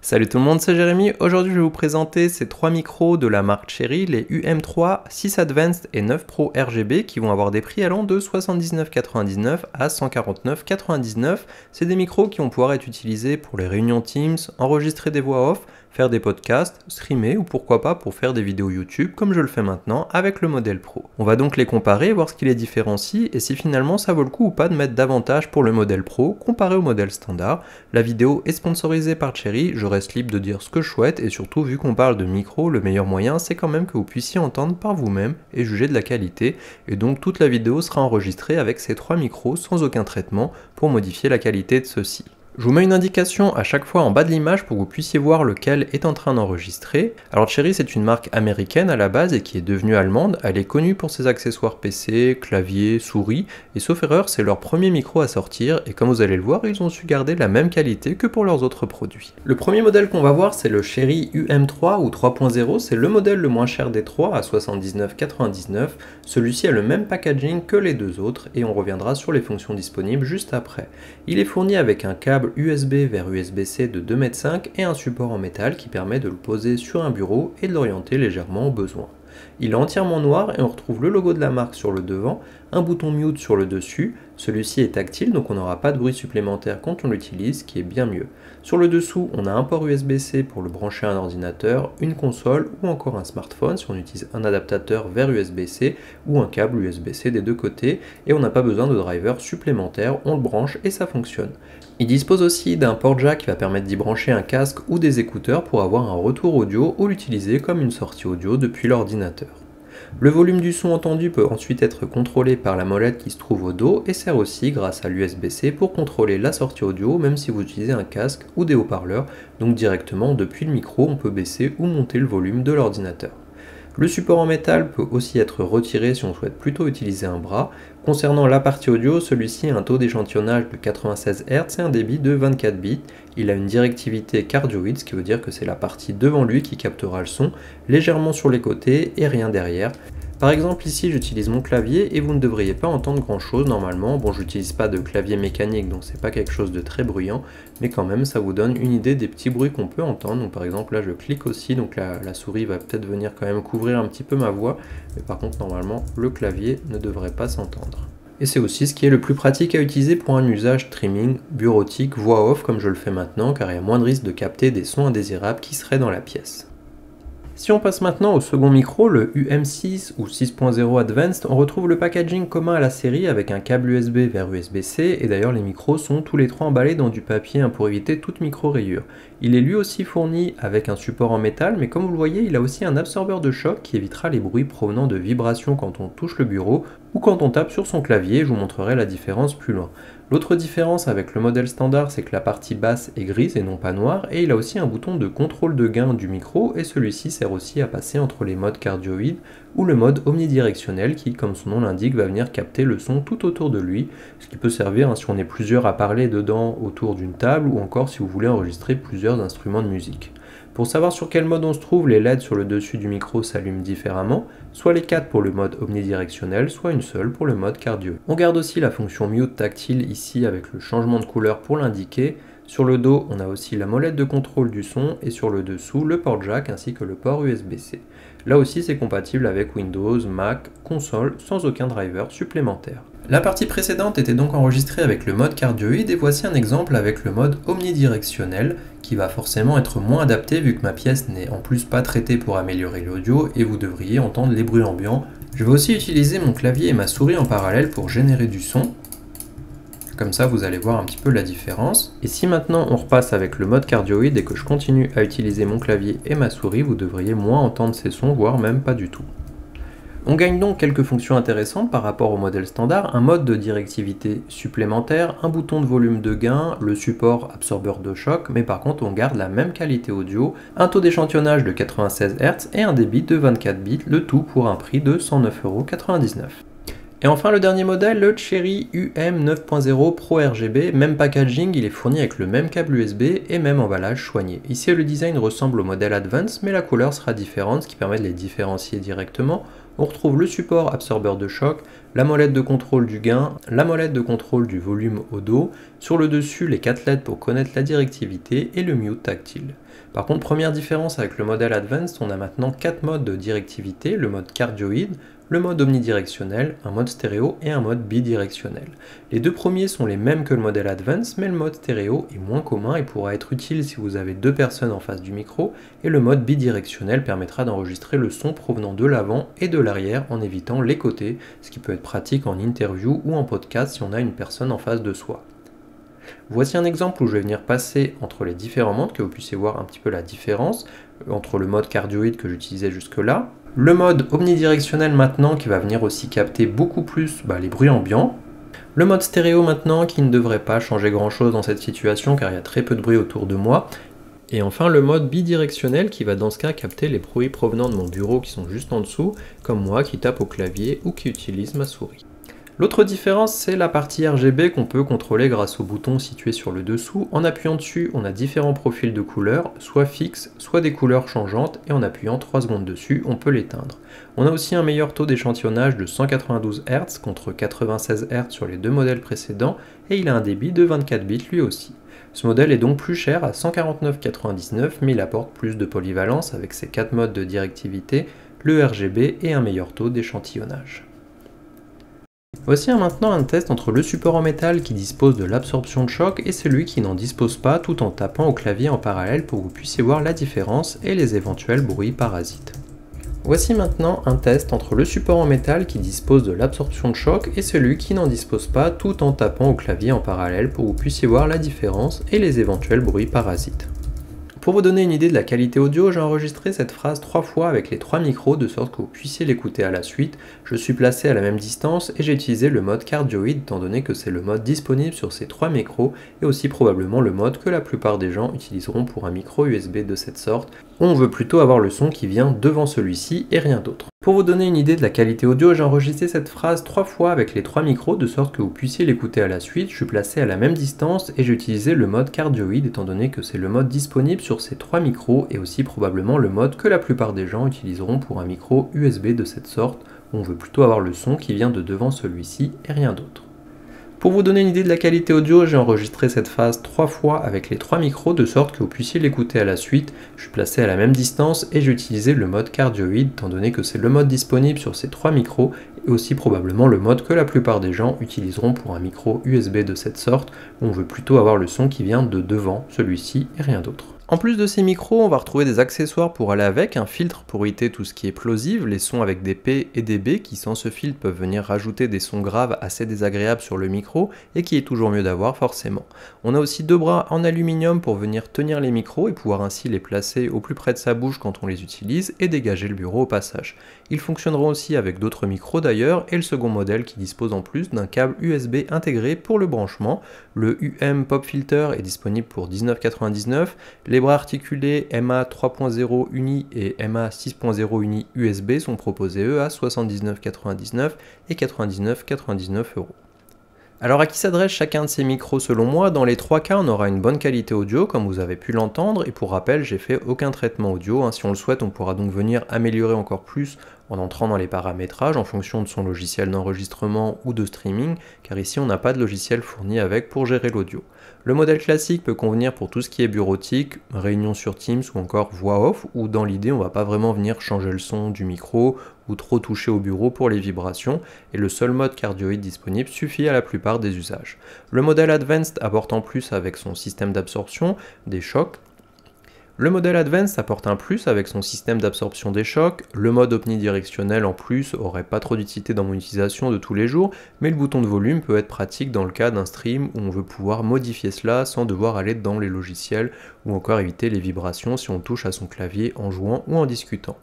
Salut tout le monde, c'est Jérémy. Aujourd'hui, je vais vous présenter ces trois micros de la marque Cherry, les UM3, 6 Advanced et 9 Pro RGB qui vont avoir des prix allant de 79,99 à 149,99. C'est des micros qui vont pouvoir être utilisés pour les réunions Teams, enregistrer des voix off, faire des podcasts, streamer ou pourquoi pas pour faire des vidéos YouTube comme je le fais maintenant avec le modèle Pro. On va donc les comparer, voir ce qui les différencie et si finalement ça vaut le coup ou pas de mettre davantage pour le modèle Pro comparé au modèle standard. La vidéo est sponsorisée par Cherry, je reste libre de dire ce que je souhaite et surtout vu qu'on parle de micro, le meilleur moyen c'est quand même que vous puissiez entendre par vous-même et juger de la qualité et donc toute la vidéo sera enregistrée avec ces trois micros sans aucun traitement pour modifier la qualité de ceux-ci. Je vous mets une indication à chaque fois en bas de l'image pour que vous puissiez voir lequel est en train d'enregistrer. Alors Cherry c'est une marque américaine à la base et qui est devenue allemande. Elle est connue pour ses accessoires PC, clavier, souris et sauf erreur c'est leur premier micro à sortir et comme vous allez le voir ils ont su garder la même qualité que pour leurs autres produits. Le premier modèle qu'on va voir c'est le Cherry UM3 ou 3.0, c'est le modèle le moins cher des trois à 79,99. Celui-ci a le même packaging que les deux autres et on reviendra sur les fonctions disponibles juste après. Il est fourni avec un câble USB vers USB-C de 2,5 m et un support en métal qui permet de le poser sur un bureau et de l'orienter légèrement au besoin. Il est entièrement noir et on retrouve le logo de la marque sur le devant, un bouton mute sur le dessus, celui-ci est tactile donc on n'aura pas de bruit supplémentaire quand on l'utilise, ce qui est bien mieux. Sur le dessous, on a un port USB-C pour le brancher à un ordinateur, une console ou encore un smartphone si on utilise un adaptateur vers USB-C ou un câble USB-C des deux côtés et on n'a pas besoin de driver supplémentaire, on le branche et ça fonctionne. Il dispose aussi d'un port jack qui va permettre d'y brancher un casque ou des écouteurs pour avoir un retour audio ou l'utiliser comme une sortie audio depuis l'ordinateur. Le volume du son entendu peut ensuite être contrôlé par la molette qui se trouve au dos et sert aussi grâce à l'USB-C pour contrôler la sortie audio même si vous utilisez un casque ou des haut-parleurs, donc directement depuis le micro on peut baisser ou monter le volume de l'ordinateur. Le support en métal peut aussi être retiré si on souhaite plutôt utiliser un bras. Concernant la partie audio, celui-ci a un taux d'échantillonnage de 96 Hz et un débit de 24 bits. Il a une directivité cardioïde, ce qui veut dire que c'est la partie devant lui qui captera le son, légèrement sur les côtés et rien derrière. Par exemple ici j'utilise mon clavier et vous ne devriez pas entendre grand chose normalement. Bon j'utilise pas de clavier mécanique donc c'est pas quelque chose de très bruyant, mais quand même ça vous donne une idée des petits bruits qu'on peut entendre. Donc par exemple là je clique aussi, donc la souris va peut-être venir quand même couvrir un petit peu ma voix, mais par contre normalement le clavier ne devrait pas s'entendre. Et c'est aussi ce qui est le plus pratique à utiliser pour un usage streaming, bureautique, voix off comme je le fais maintenant car il y a moins de risque de capter des sons indésirables qui seraient dans la pièce. Si on passe maintenant au second micro, le UM6 ou 6.0 Advanced, on retrouve le packaging commun à la série avec un câble USB vers USB-C et d'ailleurs les micros sont tous les trois emballés dans du papier pour éviter toute micro-rayure. Il est lui aussi fourni avec un support en métal mais comme vous le voyez il a aussi un absorbeur de choc qui évitera les bruits provenant de vibrations quand on touche le bureau ou quand on tape sur son clavier, je vous montrerai la différence plus loin. L'autre différence avec le modèle standard, c'est que la partie basse est grise et non pas noire, et il a aussi un bouton de contrôle de gain du micro, et celui-ci sert aussi à passer entre les modes cardioïdes ou le mode omnidirectionnel qui, comme son nom l'indique, va venir capter le son tout autour de lui, ce qui peut servir si on est plusieurs à parler dedans autour d'une table, ou encore si vous voulez enregistrer plusieurs instruments de musique. Pour savoir sur quel mode on se trouve, les LED sur le dessus du micro s'allument différemment, soit les 4 pour le mode omnidirectionnel, soit une seule pour le mode cardio. On garde aussi la fonction mute tactile ici avec le changement de couleur pour l'indiquer. Sur le dos, on a aussi la molette de contrôle du son et sur le dessous, le port jack ainsi que le port USB-C. Là aussi, c'est compatible avec Windows, Mac, console sans aucun driver supplémentaire. La partie précédente était donc enregistrée avec le mode cardioïde et voici un exemple avec le mode omnidirectionnel qui va forcément être moins adapté vu que ma pièce n'est en plus pas traitée pour améliorer l'audio et vous devriez entendre les bruits ambiants. Je vais aussi utiliser mon clavier et ma souris en parallèle pour générer du son. Comme ça vous allez voir un petit peu la différence. Et si maintenant on repasse avec le mode cardioïde et que je continue à utiliser mon clavier et ma souris, vous devriez moins entendre ces sons, voire même pas du tout. On gagne donc quelques fonctions intéressantes par rapport au modèle standard, un mode de directivité supplémentaire, un bouton de volume de gain, le support absorbeur de choc, mais par contre on garde la même qualité audio, un taux d'échantillonnage de 96 Hz et un débit de 24 bits, le tout pour un prix de 109,99 €. Et enfin le dernier modèle, le Cherry UM 9.0 Pro RGB, même packaging, il est fourni avec le même câble USB et même emballage soigné. Ici le design ressemble au modèle Advance mais la couleur sera différente, ce qui permet de les différencier directement. on retrouve le support absorbeur de choc, la molette de contrôle du gain, la molette de contrôle du volume au dos, sur le dessus les 4 LED pour connaître la directivité et le mute tactile. Par contre, première différence avec le modèle Advanced, on a maintenant 4 modes de directivité, le mode cardioïde, le mode omnidirectionnel, un mode stéréo et un mode bidirectionnel. Les deux premiers sont les mêmes que le modèle Advanced, mais le mode stéréo est moins commun et pourra être utile si vous avez 2 personnes en face du micro, et le mode bidirectionnel permettra d'enregistrer le son provenant de l'avant et de l'arrière en évitant les côtés, ce qui peut être pratique en interview ou en podcast si on a une personne en face de soi. Voici un exemple où je vais venir passer entre les différents modes, que vous puissiez voir un petit peu la différence entre le mode cardioïde que j'utilisais jusque-là, le mode omnidirectionnel maintenant qui va venir aussi capter beaucoup plus les bruits ambiants, le mode stéréo maintenant qui ne devrait pas changer grand-chose dans cette situation car il y a très peu de bruit autour de moi, et enfin le mode bidirectionnel qui va dans ce cas capter les bruits provenant de mon bureau qui sont juste en dessous, comme moi qui tape au clavier ou qui utilise ma souris. L'autre différence, c'est la partie RGB qu'on peut contrôler grâce au bouton situé sur le dessous. En appuyant dessus, on a différents profils de couleurs, soit fixes, soit des couleurs changeantes, et en appuyant 3 secondes dessus, on peut l'éteindre. On a aussi un meilleur taux d'échantillonnage de 192 Hz contre 96 Hz sur les 2 modèles précédents, et il a un débit de 24 bits lui aussi. Ce modèle est donc plus cher à 149,99 mais il apporte plus de polyvalence avec ses 4 modes de directivité, le RGB et un meilleur taux d'échantillonnage. Voici maintenant un test entre le support en métal qui dispose de l'absorption de choc et celui qui n'en dispose pas tout en tapant au clavier en parallèle pour que vous puissiez voir la différence et les éventuels bruits parasites. Voici maintenant un test entre le support en métal qui dispose de l'absorption de choc et celui qui n'en dispose pas tout en tapant au clavier en parallèle pour que vous puissiez voir la différence et les éventuels bruits parasites. Pour vous donner une idée de la qualité audio, j'ai enregistré cette phrase 3 fois avec les 3 micros de sorte que vous puissiez l'écouter à la suite. Je suis placé à la même distance et j'ai utilisé le mode cardioïde étant donné que c'est le mode disponible sur ces 3 micros et aussi probablement le mode que la plupart des gens utiliseront pour un micro USB de cette sorte, où on veut plutôt avoir le son qui vient devant celui-ci et rien d'autre. Pour vous donner une idée de la qualité audio, j'ai enregistré cette phrase 3 fois avec les 3 micros de sorte que vous puissiez l'écouter à la suite. Je suis placé à la même distance et j'ai utilisé le mode cardioïde étant donné que c'est le mode disponible sur ces 3 micros et aussi probablement le mode que la plupart des gens utiliseront pour un micro USB de cette sorte où on veut plutôt avoir le son qui vient de devant celui-ci et rien d'autre. Pour vous donner une idée de la qualité audio, j'ai enregistré cette phase 3 fois avec les 3 micros de sorte que vous puissiez l'écouter à la suite. Je suis placé à la même distance et j'ai utilisé le mode cardioïde étant donné que c'est le mode disponible sur ces 3 micros et aussi probablement le mode que la plupart des gens utiliseront pour un micro USB de cette sorte où on veut plutôt avoir le son qui vient de devant celui-ci et rien d'autre. En plus de ces micros, on va retrouver des accessoires pour aller avec, un filtre pour éviter tout ce qui est plosive, les sons avec des P et des B qui sans ce filtre peuvent venir rajouter des sons graves assez désagréables sur le micro et qui est toujours mieux d'avoir forcément. On a aussi 2 bras en aluminium pour venir tenir les micros et pouvoir ainsi les placer au plus près de sa bouche quand on les utilise et dégager le bureau au passage. Ils fonctionneront aussi avec d'autres micros d'ailleurs et le second modèle qui dispose en plus d'un câble USB intégré pour le branchement. Le UM Pop Filter est disponible pour 19,99 €. Les bras articulés MA 3.0 uni et MA 6.0 uni USB sont proposés eux à 79,99 et 99,99 €. Alors à qui s'adresse chacun de ces micros selon moi? Dans les 3 cas, on aura une bonne qualité audio comme vous avez pu l'entendre et pour rappel, j'ai fait aucun traitement audio. Si on le souhaite, on pourra donc venir améliorer encore plus en entrant dans les paramétrages en fonction de son logiciel d'enregistrement ou de streaming, car ici on n'a pas de logiciel fourni avec pour gérer l'audio. Le modèle classique peut convenir pour tout ce qui est bureautique, réunion sur Teams ou encore voix off, où dans l'idée on va pas vraiment venir changer le son du micro ou trop toucher au bureau pour les vibrations, et le seul mode cardioïde disponible suffit à la plupart des usages. Le modèle Advanced apporte en plus avec son système d'absorption des chocs. Le modèle Advanced apporte un plus avec son système d'absorption des chocs, le mode omnidirectionnel en plus aurait pas trop d'utilité dans mon utilisation de tous les jours, mais le bouton de volume peut être pratique dans le cas d'un stream où on veut pouvoir modifier cela sans devoir aller dans les logiciels ou encore éviter les vibrations si on touche à son clavier en jouant ou en discutant.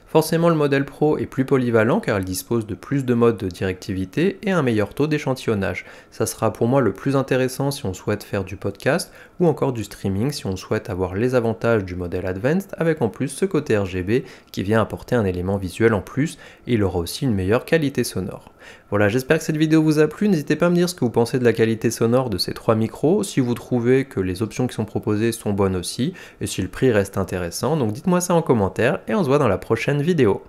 Forcément, le modèle Pro est plus polyvalent car il dispose de plus de modes de directivité et un meilleur taux d'échantillonnage. Ça sera pour moi le plus intéressant si on souhaite faire du podcast ou encore du streaming si on souhaite avoir les avantages du modèle Advanced avec en plus ce côté RGB qui vient apporter un élément visuel en plus et il aura aussi une meilleure qualité sonore. Voilà, j'espère que cette vidéo vous a plu, n'hésitez pas à me dire ce que vous pensez de la qualité sonore de ces 3 micros, si vous trouvez que les options qui sont proposées sont bonnes aussi, et si le prix reste intéressant, donc dites-moi ça en commentaire, et on se voit dans la prochaine vidéo.